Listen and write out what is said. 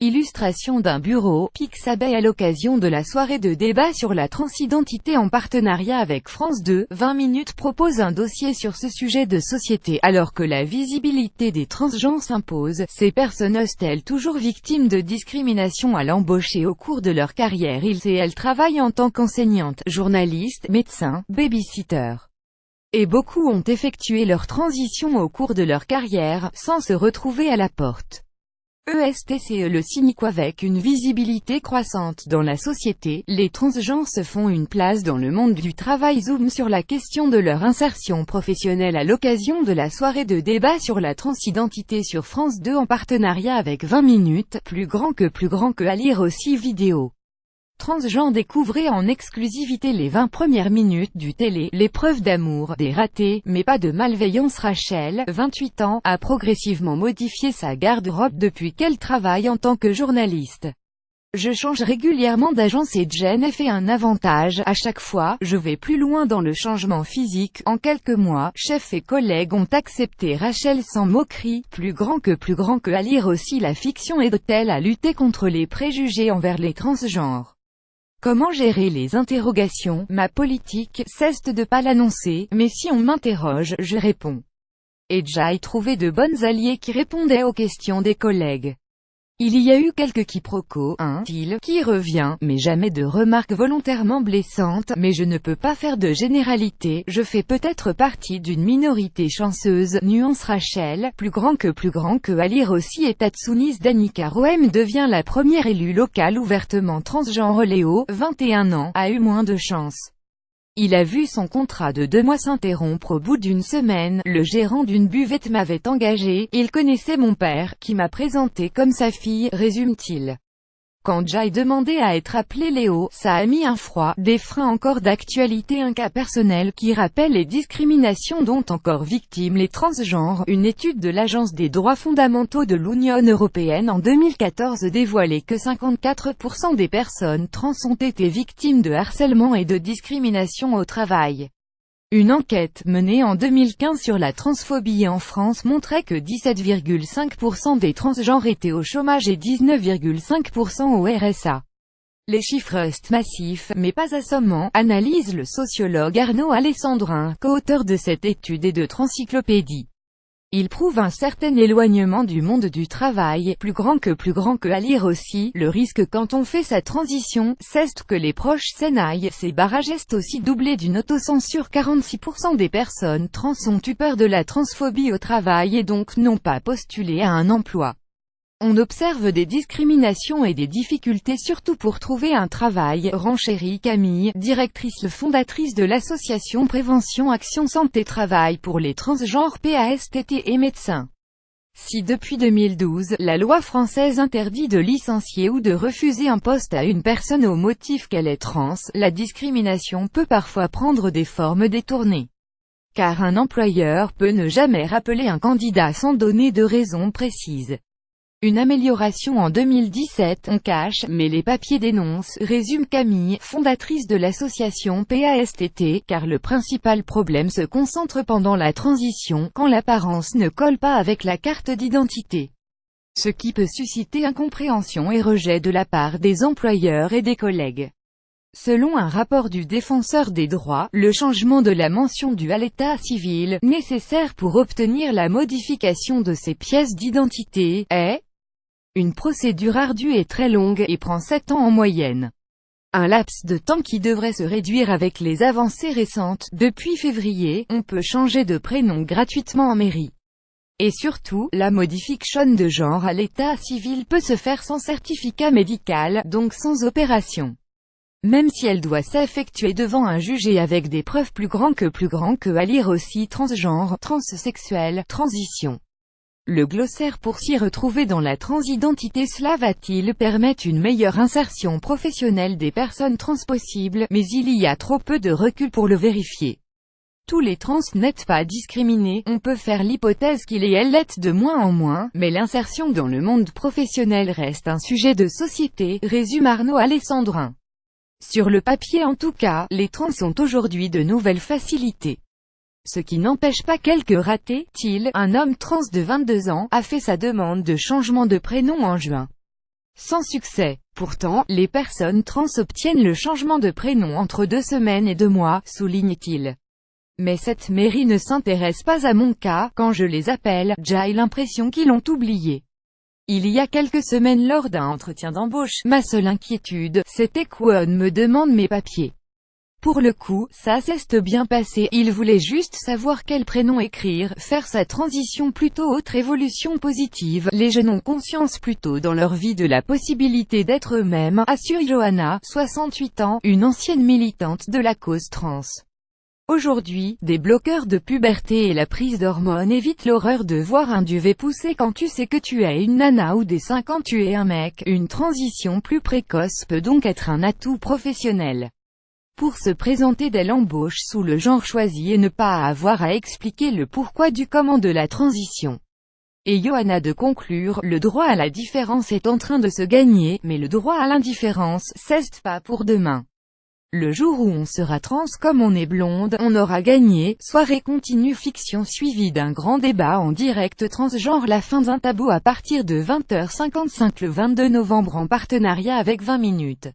Illustration d'un bureau, Pixabay à l'occasion de la soirée de débat sur la transidentité en partenariat avec France 2, 20 minutes propose un dossier sur ce sujet de société. Alors que la visibilité des transgenres s'impose, ces personnes restent-elles toujours victimes de discrimination à l'embauche et au cours de leur carrière? Ils et elles travaillent en tant qu'enseignantes, journalistes, médecins, baby-sitters. Et beaucoup ont effectué leur transition au cours de leur carrière, sans se retrouver à la porte. ESTCE le signe qu'avec une visibilité croissante dans la société, les transgenres se font une place dans le monde du travail. Zoom sur la question de leur insertion professionnelle à l'occasion de la soirée de débat sur la transidentité sur France 2 en partenariat avec 20 minutes, plus grand que à lire aussi vidéo. Transgenres découvrez en exclusivité les 20 premières minutes du télé, l'épreuve d'amour, des ratés, mais pas de malveillance. Rachel, 28 ans, a progressivement modifié sa garde-robe depuis qu'elle travaille en tant que journaliste. Je change régulièrement d'agence et Jen fait un avantage, à chaque fois, je vais plus loin dans le changement physique. En quelques mois, chefs et collègues ont accepté Rachel sans moquerie, plus grand que à lire aussi la fiction aide-t-elle à lutter contre les préjugés envers les transgenres. Comment gérer les interrogations? Ma politique, c'est de pas l'annoncer, mais si on m'interroge, je réponds. Et j'ai trouvé de bonnes alliées qui répondaient aux questions des collègues. Il y a eu quelques quiproquos, qui revient, mais jamais de remarques volontairement blessantes, mais je ne peux pas faire de généralité, je fais peut-être partie d'une minorité chanceuse, nuance Rachel, plus grand que à lire aussi. Et Tatsunis Danica Roem devient la première élue locale ouvertement transgenre. Léo, 21 ans, a eu moins de chance. Il a vu son contrat de 2 mois s'interrompre au bout d'une semaine. Le gérant d'une buvette m'avait engagé, il connaissait mon père, qui m'a présenté comme sa fille, résume-t-il. Quand j'ai demandé à être appelé Léo, ça a mis un froid, des freins encore d'actualité. Un cas personnel qui rappelle les discriminations dont encore victimes les transgenres. Une étude de l'Agence des droits fondamentaux de l'Union européenne en 2014 dévoilait que 54% des personnes trans ont été victimes de harcèlement et de discrimination au travail. Une enquête menée en 2015 sur la transphobie en France montrait que 17,5% des transgenres étaient au chômage et 19,5% au RSA. Les chiffres restent massifs, mais pas assommants, analyse le sociologue Arnaud Alessandrin, co-auteur de cette étude et de Trancyclopédie. Il prouve un certain éloignement du monde du travail, plus grand que à lire aussi. Le risque quand on fait sa transition, c'est que les proches s'énaillent. Ces barrages est aussi doublé d'une autocensure. 46% des personnes trans ont eu peur de la transphobie au travail et donc n'ont pas postulé à un emploi. On observe des discriminations et des difficultés surtout pour trouver un travail, renchérit Camille, directrice fondatrice de l'association Prévention Action Santé Travail pour les transgenres PASTT et médecins. Si depuis 2012, la loi française interdit de licencier ou de refuser un poste à une personne au motif qu'elle est trans, la discrimination peut parfois prendre des formes détournées. Car un employeur peut ne jamais rappeler un candidat sans donner de raison précise. Une amélioration en 2017, on cache, mais les papiers dénoncent, résume Camille, fondatrice de l'association PASTT, car le principal problème se concentre pendant la transition, quand l'apparence ne colle pas avec la carte d'identité. Ce qui peut susciter incompréhension et rejet de la part des employeurs et des collègues. Selon un rapport du Défenseur des droits, le changement de la mention due à l'état civil, nécessaire pour obtenir la modification de ces pièces d'identité, est une procédure ardue et très longue, et prend 7 ans en moyenne. Un laps de temps qui devrait se réduire avec les avancées récentes. Depuis février, on peut changer de prénom gratuitement en mairie. Et surtout, la modification de genre à l'état civil peut se faire sans certificat médical, donc sans opération. Même si elle doit s'effectuer devant un juge et avec des preuves plus grand que à lire aussi. Transgenre, transsexuel, transition. Le glossaire pour s'y retrouver dans la transidentité. Cela va-t-il permettre une meilleure insertion professionnelle des personnes trans possible, mais il y a trop peu de recul pour le vérifier. Tous les trans n'êtes pas discriminés, on peut faire l'hypothèse qu'il et elles l'est de moins en moins, mais l'insertion dans le monde professionnel reste un sujet de société, résume Arnaud Alessandrin. Sur le papier en tout cas, les trans ont aujourd'hui de nouvelles facilités. Ce qui n'empêche pas quelques ratés. Un homme trans de 22 ans, a fait sa demande de changement de prénom en juin. Sans succès. Pourtant, les personnes trans obtiennent le changement de prénom entre 2 semaines et 2 mois, souligne-t-il. Mais cette mairie ne s'intéresse pas à mon cas, quand je les appelle, j'ai l'impression qu'ils l'ont oublié. Il y a quelques semaines lors d'un entretien d'embauche, ma seule inquiétude, c'était qu'on me demande mes papiers. Pour le coup, ça s'est bien passé, il voulait juste savoir quel prénom écrire, faire sa transition plutôt autre évolution positive, les jeunes ont conscience plus tôt dans leur vie de la possibilité d'être eux-mêmes, assure Johanna, 68 ans, une ancienne militante de la cause trans. Aujourd'hui, des bloqueurs de puberté et la prise d'hormones évitent l'horreur de voir un duvet pousser quand tu sais que tu es une nana ou des 5 quand tu es un mec. Une transition plus précoce peut donc être un atout professionnel. Pour se présenter dès l'embauche sous le genre choisi et ne pas avoir à expliquer le pourquoi du comment de la transition. Et Johanna de conclure, le droit à la différence est en train de se gagner, mais le droit à l'indifférence, c'est pas pour demain. Le jour où on sera trans comme on est blonde, on aura gagné. Soirée continue fiction suivie d'un grand débat en direct transgenre. La fin d'un tabou à partir de 20h55 le 22 novembre en partenariat avec 20 minutes.